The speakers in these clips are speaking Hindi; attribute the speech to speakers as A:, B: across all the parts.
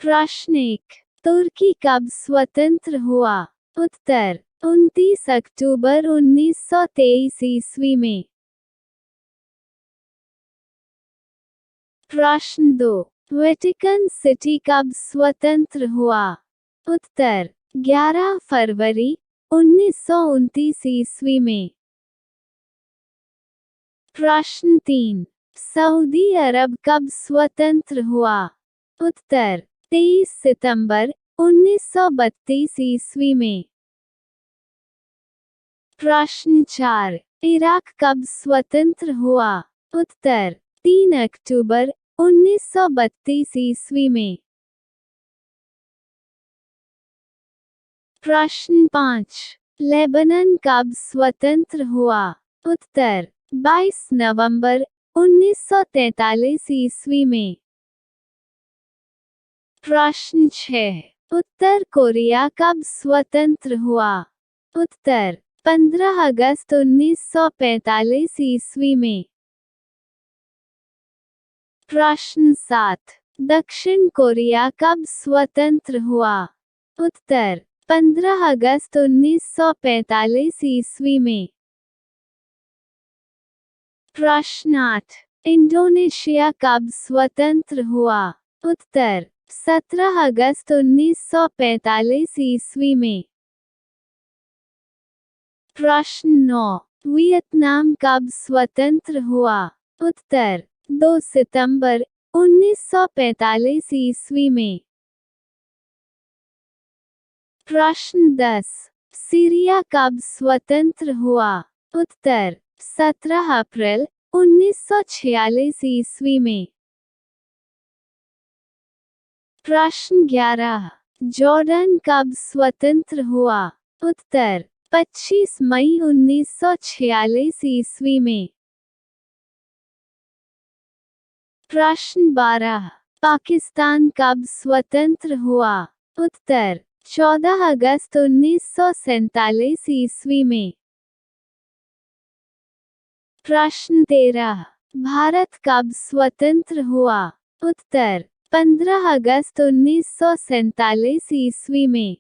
A: प्रश्न 1, तुर्की कब स्वतंत्र हुआ? उत्तर 29 अक्टूबर 1923 ईस्वी में। प्रश्न 2, वेटिकन सिटी कब स्वतंत्र हुआ? उत्तर 11 फरवरी 1929 ईस्वी में। प्रश्न 3, सऊदी अरब कब स्वतंत्र हुआ? उत्तर 23 सितंबर 1932 ईस्वी में। प्रश्न 4, इराक कब स्वतंत्र हुआ? उत्तर 3 अक्टूबर 1932 ईस्वी में। प्रश्न 5, लेबनान कब स्वतंत्र हुआ? उत्तर 22 नवंबर 1943 ईस्वी में। प्रश्न 6, उत्तर कोरिया कब स्वतंत्र हुआ? उत्तर 15 अगस्त 1945 ईस्वी में। प्रश्न 7, दक्षिण कोरिया कब स्वतंत्र हुआ? उत्तर 15 अगस्त 1945 ईस्वी में। प्रश्न 8, इंडोनेशिया कब स्वतंत्र हुआ? उत्तर 17 अगस्त 1945 ईस्वी में। प्रश्न 9, वियतनाम कब स्वतंत्र हुआ? उत्तर 2 सितंबर 1945 ईस्वी में। प्रश्न 10, सीरिया कब स्वतंत्र हुआ? उत्तर 17 अप्रैल 1946 ईस्वी में। प्रश्न 11, जॉर्डन कब स्वतंत्र हुआ? उत्तर 25 मई 1946 ईस्वी में। प्रश्न 12, पाकिस्तान कब स्वतंत्र हुआ? उत्तर 14 अगस्त 1947 ईस्वी में। प्रश्न 13, भारत कब स्वतंत्र हुआ? उत्तर 15 अगस्त 1947 ईस्वी में।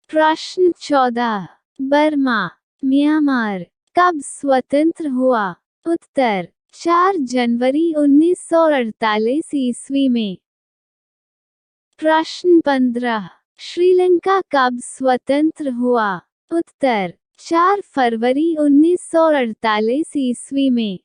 A: प्रश्न 14, बर्मा, म्यांमार कब स्वतंत्र हुआ? उत्तर 4 जनवरी 1948 ईस्वी में। प्रश्न 15, श्रीलंका कब स्वतंत्र हुआ? उत्तर 4 फरवरी 1948 ईस्वी में।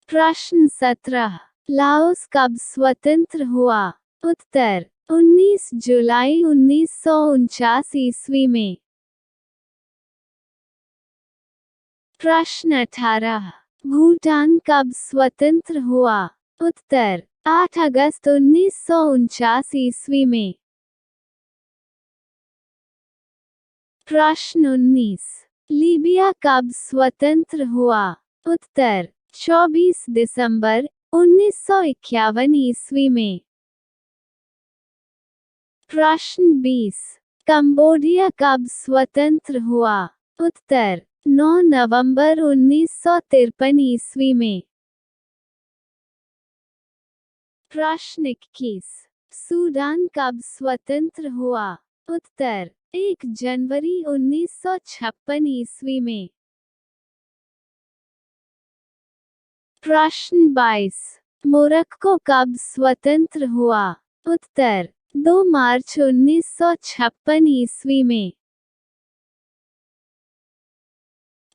A: प्रश्न 17, लाओस कब स्वतंत्र हुआ? उत्तर 19 जुलाई 1949 ईस्वी में। प्रश्न 18, भूटान कब स्वतंत्र हुआ? उत्तर 8 अगस्त 1949 ईस्वी में। प्रश्न 19, लीबिया कब स्वतंत्र हुआ? उत्तर 24 दिसंबर 1951 ईस्वी में। प्रश्न 20, कंबोडिया कब स्वतंत्र हुआ? उत्तर 9 नवंबर 1953 ईस्वी में। प्रश्न 21, सूडान कब स्वतंत्र हुआ? उत्तर 1 जनवरी 1956 ईस्वी में। प्रश्न 22, मोरक्को कब स्वतंत्र हुआ? उत्तर 2 मार्च 1956 ईस्वी में।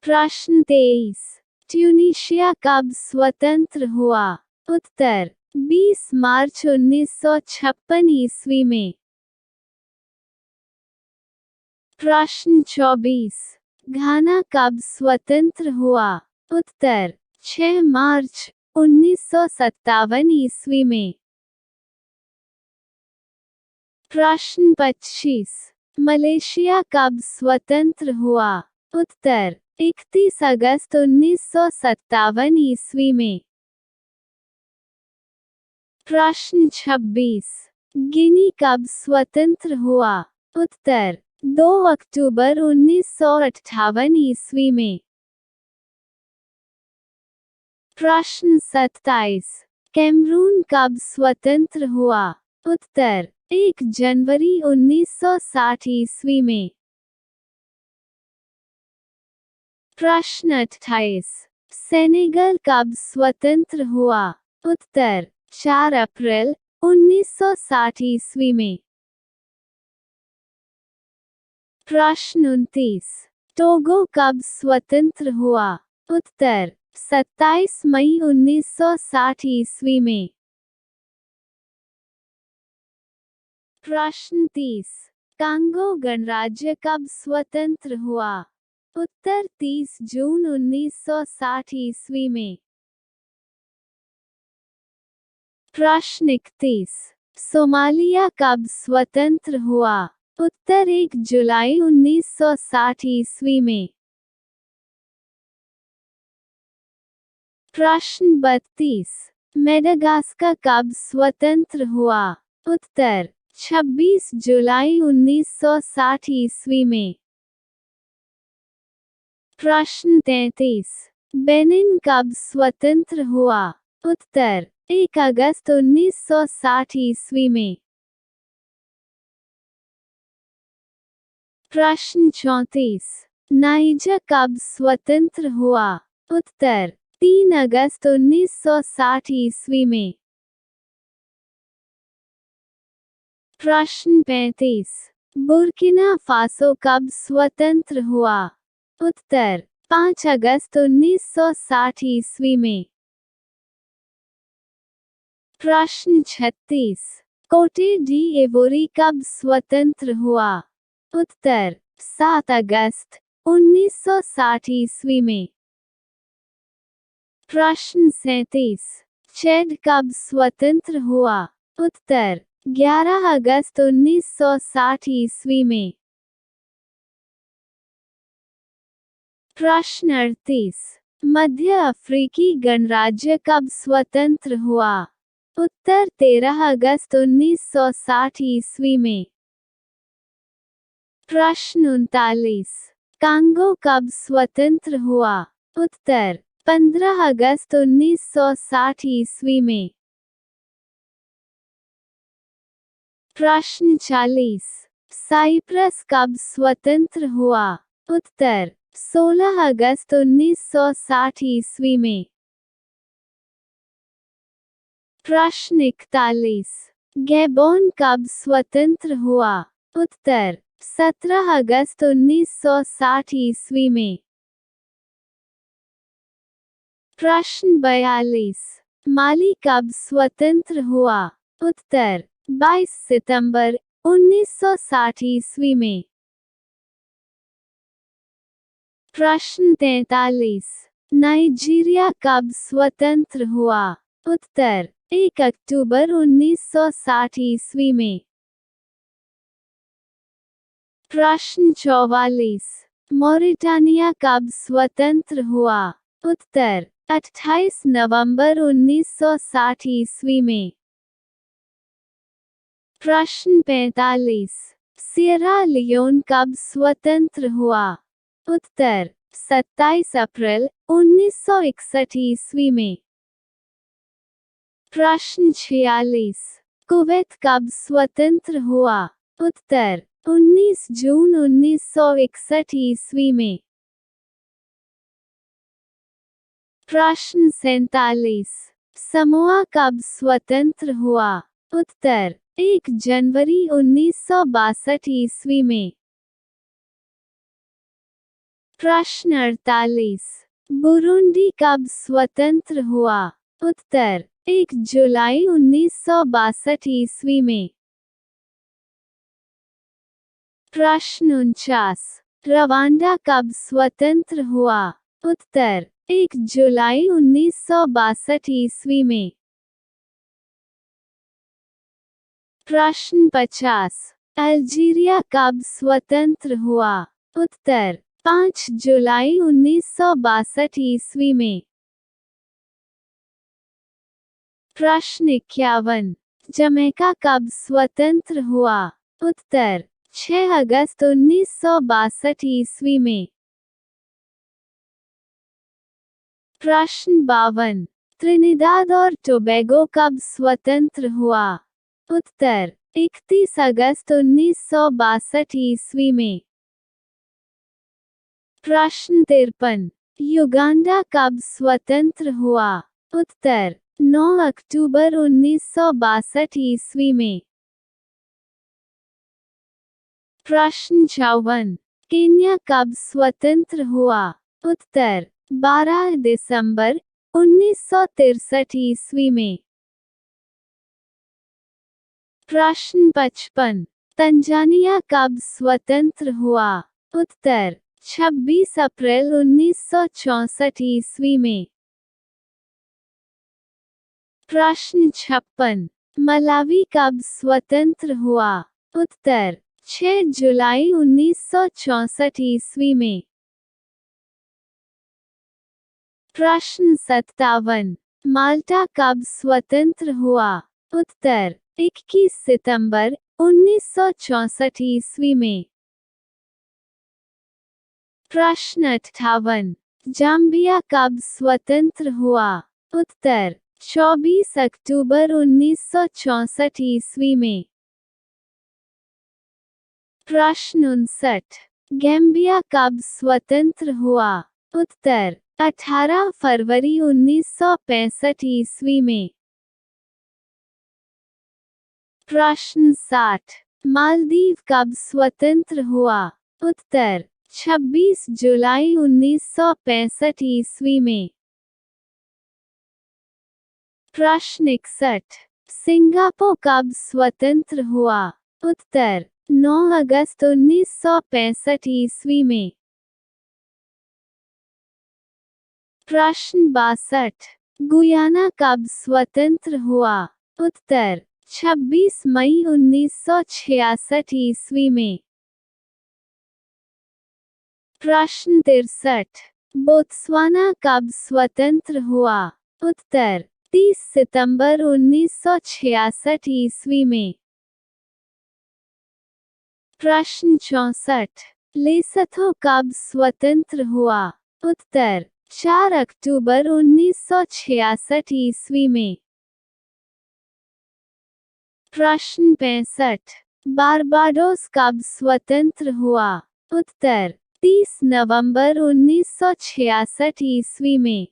A: प्रश्न 23, ट्यूनीशिया कब स्वतंत्र हुआ? उत्तर 20 मार्च 1956 ईस्वी में। प्रश्न 24, घाना कब स्वतंत्र हुआ? उत्तर 6 मार्च 1957 ईस्वी में। प्रश्न 25, मलेशिया कब स्वतंत्र हुआ? उत्तर 31 अगस्त 1957 ईस्वी में। प्रश्न 26। गिनी कब स्वतंत्र हुआ? उत्तर 2 अक्टूबर 1958 ईस्वी में। प्रश्न 27। कैमरून कब स्वतंत्र हुआ? उत्तर 1 जनवरी 1960 ईस्वी में। प्रश्न 28। सेनेगल कब स्वतंत्र हुआ? उत्तर 4 अप्रैल 1960 ईस्वी में। प्रश्न 29। टोगो कब स्वतंत्र हुआ? उत्तर 27 मई 1960 ईस्वी में। प्रश्न 30। कांगो गणराज्य कब स्वतंत्र हुआ? उत्तर 30 जून 1960 ईस्वी में। प्रश्न 31। सोमालिया कब स्वतंत्र हुआ? उत्तर 1 जुलाई 1960 ईस्वी में। प्रश्न 32। मेडागास्कर कब स्वतंत्र हुआ? उत्तर 26 जुलाई 1960 ईस्वी में। प्रश्न 33। बेनिन कब स्वतंत्र हुआ? उत्तर 1 अगस्त 1960 ईस्वी में। प्रश्न 34। नाइजर कब स्वतंत्र हुआ? उत्तर 3 अगस्त 1960 ईस्वी में। प्रश्न 35। बुर्किना फासो कब स्वतंत्र हुआ? उत्तर 5 अगस्त 1960 ईस्वी में। प्रश्न 36। कोटे डी इवोरी कब स्वतंत्र हुआ? उत्तर 7 अगस्त 1960 ईस्वी में। प्रश्न 37। चैड कब स्वतंत्र हुआ? उत्तर 11 अगस्त 1960 ईस्वी में। प्रश्न 38। मध्य अफ्रीकी गणराज्य कब स्वतंत्र हुआ? उत्तर 13 अगस्त 1960 ईस्वी में। प्रश्न 39। कांगो कब स्वतंत्र हुआ? उत्तर 15 अगस्त 1960 ईस्वी में। प्रश्न 40। साइप्रस कब स्वतंत्र हुआ? उत्तर 16 अगस्त 1960 ईस्वी में। प्रश्न 41। गैबोन कब स्वतंत्र हुआ? उत्तर 17 अगस्त 1960 ईस्वी में। प्रश्न 42। माली कब स्वतंत्र हुआ? उत्तर 22 सितंबर 1960 ईस्वी में। प्रश्न 43। नाइजीरिया कब स्वतंत्र हुआ? उत्तर 1 अक्टूबर 1960 ईस्वी में। प्रश्न 44। मॉरिटानिया कब स्वतंत्र हुआ? उत्तर 28 नवंबर 1960 ईस्वी में। प्रश्न 45। सियरा लियोन कब स्वतंत्र हुआ? उत्तर 27 अप्रैल 1961 ईस्वी में। प्रश्न 46। कुवैत कब स्वतंत्र हुआ? उत्तर 19 जून 1961 ईस्वी में। प्रश्न 47। समोआ कब स्वतंत्र हुआ? उत्तर 1 जनवरी 1962 ईस्वी में। प्रश्न 48। बुरुंडी कब स्वतंत्र हुआ? उत्तर 1 जुलाई 1962 ईस्वी में। प्रश्न 49। रवांडा कब स्वतंत्र हुआ? उत्तर 1 जुलाई 1962 ईस्वी में। प्रश्न 50। अल्जीरिया कब स्वतंत्र हुआ? उत्तर 5 जुलाई 1962 ईस्वी में। प्रश्न 51। जमैका कब स्वतंत्र हुआ? उत्तर 6 अगस्त 1962 ईस्वी में। प्रश्न 52। त्रिनिदाद और टोबैगो कब स्वतंत्र हुआ? उत्तर 31 अगस्त 1962 ईस्वी में। प्रश्न 53। युगांडा कब स्वतंत्र हुआ? उत्तर 9 अक्टूबर 1962 ईस्वी में। प्रश्न 54। केन्या कब स्वतंत्र हुआ? उत्तर 12 दिसंबर 1963 ईस्वी में। प्रश्न 55। तंजानिया कब स्वतंत्र हुआ? उत्तर 26 अप्रैल 1964 ईस्वी में। प्रश्न 56। मलावी कब स्वतंत्र हुआ? उत्तर 6 जुलाई 1964 ईस्वी में। प्रश्न 57। माल्टा कब स्वतंत्र हुआ? उत्तर 21 सितंबर 1964 ईस्वी में। प्रश्न 58। जाम्बिया कब स्वतंत्र हुआ? उत्तर 24 अक्टूबर 1964 ईस्वी में। प्रश्न 59। गैम्बिया कब स्वतंत्र हुआ? उत्तर 18 फरवरी 1965 ईस्वी में। प्रश्न 60। मालदीव कब स्वतंत्र हुआ? उत्तर 26 जुलाई 1965 ईस्वी में। प्रश्न 61। सिंगापुर कब स्वतंत्र हुआ? उत्तर 9 अगस्त 1965 ईस्वी में। प्रश्न 62। गुयाना कब स्वतंत्र हुआ? उत्तर 26 मई 1966 ईस्वी में। प्रश्न 63। बोत्सवाना कब स्वतंत्र हुआ? उत्तर 30 सितंबर 1966 ईस्वी में। प्रश्न 64। लेसोथो कब स्वतंत्र हुआ? उत्तर 4 अक्टूबर 1966 ईस्वी में। प्रश्न 65। बारबाडोस कब स्वतंत्र हुआ? उत्तर 30 नवंबर 1966 ईस्वी में।